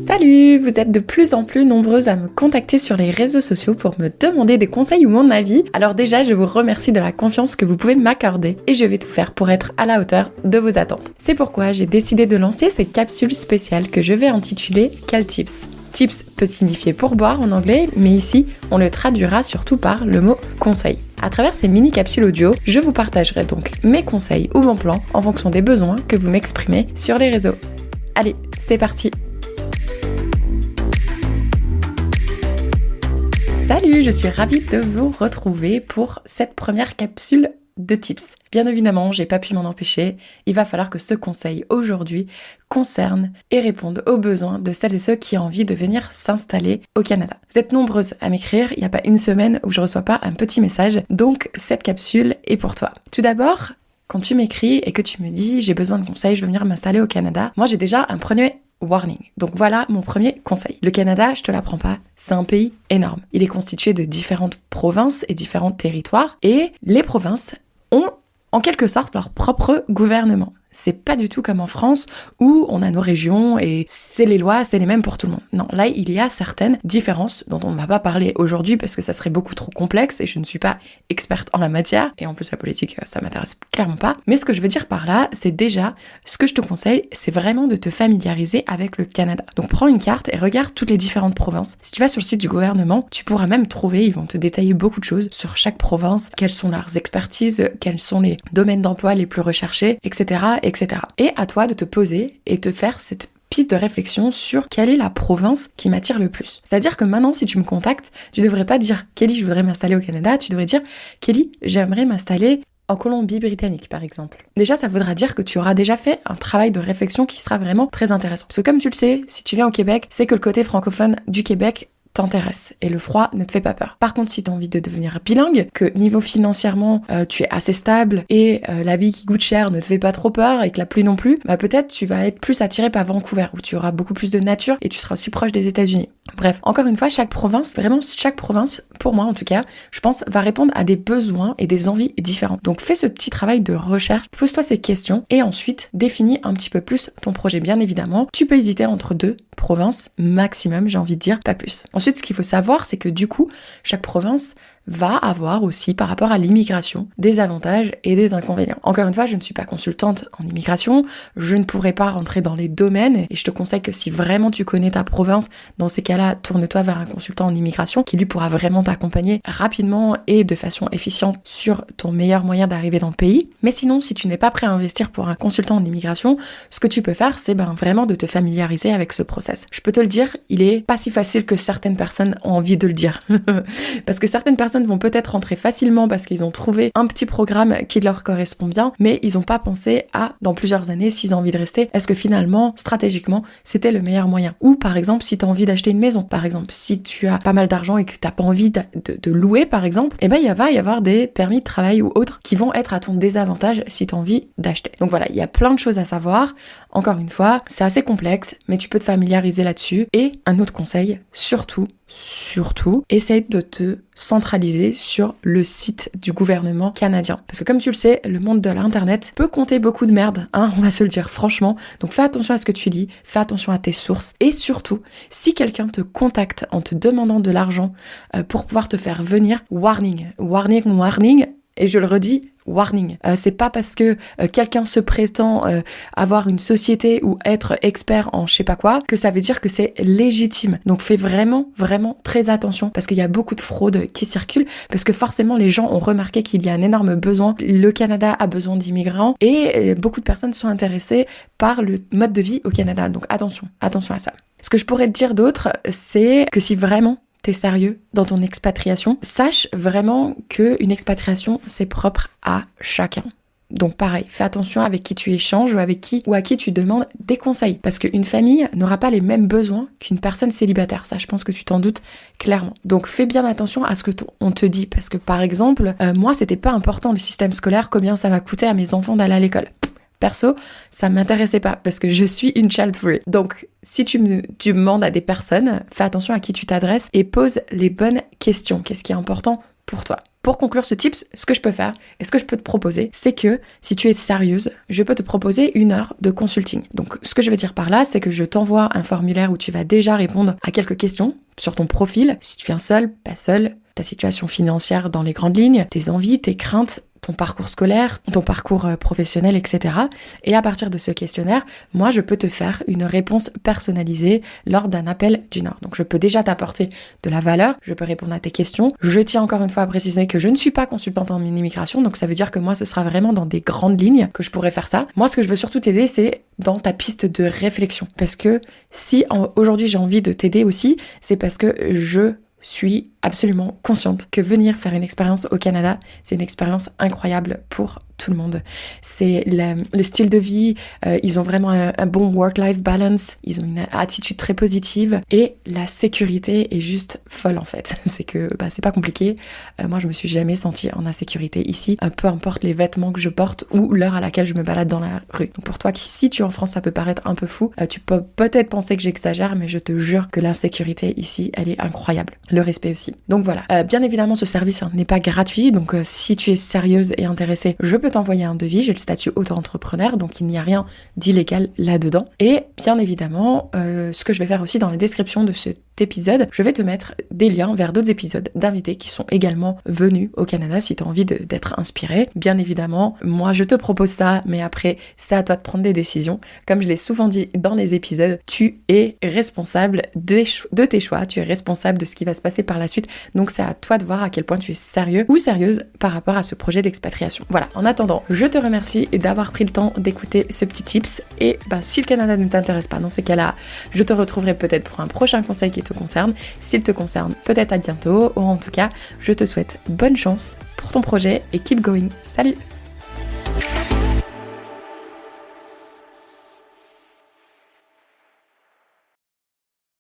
Salut! Vous êtes de plus en plus nombreuses à me contacter sur les réseaux sociaux pour me demander des conseils ou mon avis. Alors déjà, je vous remercie de la confiance que vous pouvez m'accorder et je vais tout faire pour être à la hauteur de vos attentes. C'est pourquoi j'ai décidé de lancer ces capsules spéciales que je vais intituler Cal Tips. Tips peut signifier pourboire en anglais, mais ici, on le traduira surtout par le mot conseil. À travers ces mini-capsules audio, je vous partagerai donc mes conseils ou bons plans en fonction des besoins que vous m'exprimez sur les réseaux. Allez, c'est parti! Salut, je suis ravie de vous retrouver pour cette première capsule de tips. Bien évidemment, j'ai pas pu m'en empêcher, il va falloir que ce conseil aujourd'hui concerne et réponde aux besoins de celles et ceux qui ont envie de venir s'installer au Canada. Vous êtes nombreuses à m'écrire, il n'y a pas une semaine où je reçois pas un petit message, donc cette capsule est pour toi. Tout d'abord, quand tu m'écris et que tu me dis j'ai besoin de conseils, je veux venir m'installer au Canada, moi j'ai déjà un premier warning. Donc voilà mon premier conseil. Le Canada, je te l'apprends pas, c'est un pays énorme. Il est constitué de différentes provinces et différents territoires et les provinces ont en quelque sorte leur propre gouvernement. C'est pas du tout comme en France où on a nos régions et c'est les lois, c'est les mêmes pour tout le monde. Non, là il y a certaines différences dont on ne va pas parler aujourd'hui parce que ça serait beaucoup trop complexe et je ne suis pas experte en la matière et en plus la politique ça m'intéresse clairement pas. Mais ce que je veux dire par là, c'est déjà ce que je te conseille, c'est vraiment de te familiariser avec le Canada. Donc prends une carte et regarde toutes les différentes provinces. Si tu vas sur le site du gouvernement, tu pourras même trouver, ils vont te détailler beaucoup de choses sur chaque province, quelles sont leurs expertises, quels sont les domaines d'emploi les plus recherchés, etc. etc. Et à toi de te poser et de faire cette piste de réflexion sur quelle est la province qui m'attire le plus. C'est-à-dire que maintenant, si tu me contactes, tu devrais pas dire « Kelly, je voudrais m'installer au Canada », tu devrais dire « Kelly, j'aimerais m'installer en Colombie-Britannique, par exemple ». Déjà, ça voudra dire que tu auras déjà fait un travail de réflexion qui sera vraiment très intéressant. Parce que comme tu le sais, si tu viens au Québec, c'est que le côté francophone du Québec t'intéresse et le froid ne te fait pas peur. Par contre, si t'as envie de devenir bilingue, que niveau financièrement tu es assez stable et la vie qui coûte cher ne te fait pas trop peur et que la pluie non plus, bah peut-être tu vas être plus attiré par Vancouver où tu auras beaucoup plus de nature et tu seras aussi proche des États-Unis. Bref, encore une fois, chaque province, pour moi en tout cas, je pense, va répondre à des besoins et des envies différents. Donc fais ce petit travail de recherche, pose-toi ces questions et ensuite définis un petit peu plus ton projet. Bien évidemment, tu peux hésiter entre 2 provinces maximum, j'ai envie de dire, pas plus. Ensuite, ce qu'il faut savoir, c'est que du coup, chaque province va avoir aussi, par rapport à l'immigration, des avantages et des inconvénients. Encore une fois, je ne suis pas consultante en immigration, je ne pourrais pas rentrer dans les domaines et je te conseille que si vraiment tu connais ta province, dans ces cas-là, tourne-toi vers un consultant en immigration qui lui pourra vraiment t'accompagner rapidement et de façon efficiente sur ton meilleur moyen d'arriver dans le pays. Mais sinon, si tu n'es pas prêt à investir pour un consultant en immigration, ce que tu peux faire, c'est vraiment de te familiariser avec ce process. Je peux te le dire, il est pas si facile que certaines personnes ont envie de le dire. Parce que certaines personnes vont peut-être rentrer facilement parce qu'ils ont trouvé un petit programme qui leur correspond bien, mais ils n'ont pas pensé à, dans plusieurs années, s'ils ont envie de rester, est-ce que finalement, stratégiquement, c'était le meilleur moyen. Ou par exemple, si tu as envie d'acheter une maison, par exemple, si tu as pas mal d'argent et que tu n'as pas envie de louer, par exemple, il va y avoir des permis de travail ou autres qui vont être à ton désavantage si tu as envie d'acheter. Donc voilà, il y a plein de choses à savoir. Encore une fois, c'est assez complexe, mais tu peux te familiariser là-dessus. Et un autre conseil, surtout, essaye de te centraliser sur le site du gouvernement canadien. Parce que comme tu le sais, le monde de l'internet peut compter beaucoup de merde, on va se le dire franchement. Donc fais attention à ce que tu lis, fais attention à tes sources. Et surtout, si quelqu'un te contacte en te demandant de l'argent pour pouvoir te faire venir, warning, et je le redis, warning. C'est pas parce que quelqu'un se prétend avoir une société ou être expert en je sais pas quoi que ça veut dire que c'est légitime. Donc fais vraiment très attention parce qu'il y a beaucoup de fraudes qui circulent parce que forcément les gens ont remarqué qu'il y a un énorme besoin. Le Canada a besoin d'immigrants et beaucoup de personnes sont intéressées par le mode de vie au Canada. Donc attention à ça. Ce que je pourrais te dire d'autre, c'est que si vraiment t'es sérieux dans ton expatriation, sache vraiment qu'une expatriation, c'est propre à chacun. Donc pareil, fais attention avec qui tu échanges ou à qui tu demandes des conseils. Parce qu'une famille n'aura pas les mêmes besoins qu'une personne célibataire. Ça, je pense que tu t'en doutes clairement. Donc fais bien attention à ce que on te dit. Parce que par exemple, moi, c'était pas important le système scolaire, combien ça va coûter à mes enfants d'aller à l'école. Perso, ça m'intéressait pas parce que je suis une child free. Donc, si tu me demandes à des personnes, fais attention à qui tu t'adresses et pose les bonnes questions. Qu'est-ce qui est important pour toi? Pour conclure ce tips, ce que je peux faire et ce que je peux te proposer, c'est que si tu es sérieuse, je peux te proposer 1 heure de consulting. Donc, ce que je veux dire par là, c'est que je t'envoie un formulaire où tu vas déjà répondre à quelques questions sur ton profil. Si tu viens seul, pas seul, ta situation financière dans les grandes lignes, tes envies, tes craintes, ton parcours scolaire, ton parcours professionnel, etc. Et à partir de ce questionnaire, moi, je peux te faire une réponse personnalisée lors d'un appel d'1 heure. Donc, je peux déjà t'apporter de la valeur, je peux répondre à tes questions. Je tiens encore une fois à préciser que je ne suis pas consultante en immigration, donc ça veut dire que moi, ce sera vraiment dans des grandes lignes que je pourrais faire ça. Moi, ce que je veux surtout t'aider, c'est dans ta piste de réflexion. Parce que si aujourd'hui j'ai envie de t'aider aussi, c'est parce que je suis absolument consciente que venir faire une expérience au Canada, c'est une expérience incroyable pour tout le monde. C'est le style de vie, ils ont vraiment un bon work-life balance, ils ont une attitude très positive et la sécurité est juste folle en fait. C'est que c'est pas compliqué. Moi, je me suis jamais sentie en insécurité ici, peu importe les vêtements que je porte ou l'heure à laquelle je me balade dans la rue. Donc pour toi, si tu es en France, ça peut paraître un peu fou. Tu peux peut-être penser que j'exagère, mais je te jure que l'insécurité ici, elle est incroyable. Le respect aussi. Donc voilà. Bien évidemment, ce service n'est pas gratuit. Donc si tu es sérieuse et intéressée, je peux t'envoyer un devis. J'ai le statut auto-entrepreneur, donc il n'y a rien d'illégal là-dedans. Et bien évidemment, ce que je vais faire aussi dans la description de cet épisode, je vais te mettre des liens vers d'autres épisodes d'invités qui sont également venus au Canada si tu as envie d'être inspiré. Bien évidemment, moi je te propose ça, mais après, c'est à toi de prendre des décisions. Comme je l'ai souvent dit dans les épisodes, tu es responsable de tes choix, tu es responsable de ce qui va se passer par la suite. Donc c'est à toi de voir à quel point tu es sérieux ou sérieuse par rapport à ce projet d'expatriation. Voilà, en attendant, je te remercie d'avoir pris le temps d'écouter ce petit tips. Et si le Canada ne t'intéresse pas, dans ces cas-là, je te retrouverai peut-être pour un prochain conseil qui te concerne. S'il te concerne, peut-être à bientôt. Ou en tout cas, je te souhaite bonne chance pour ton projet et keep going. Salut!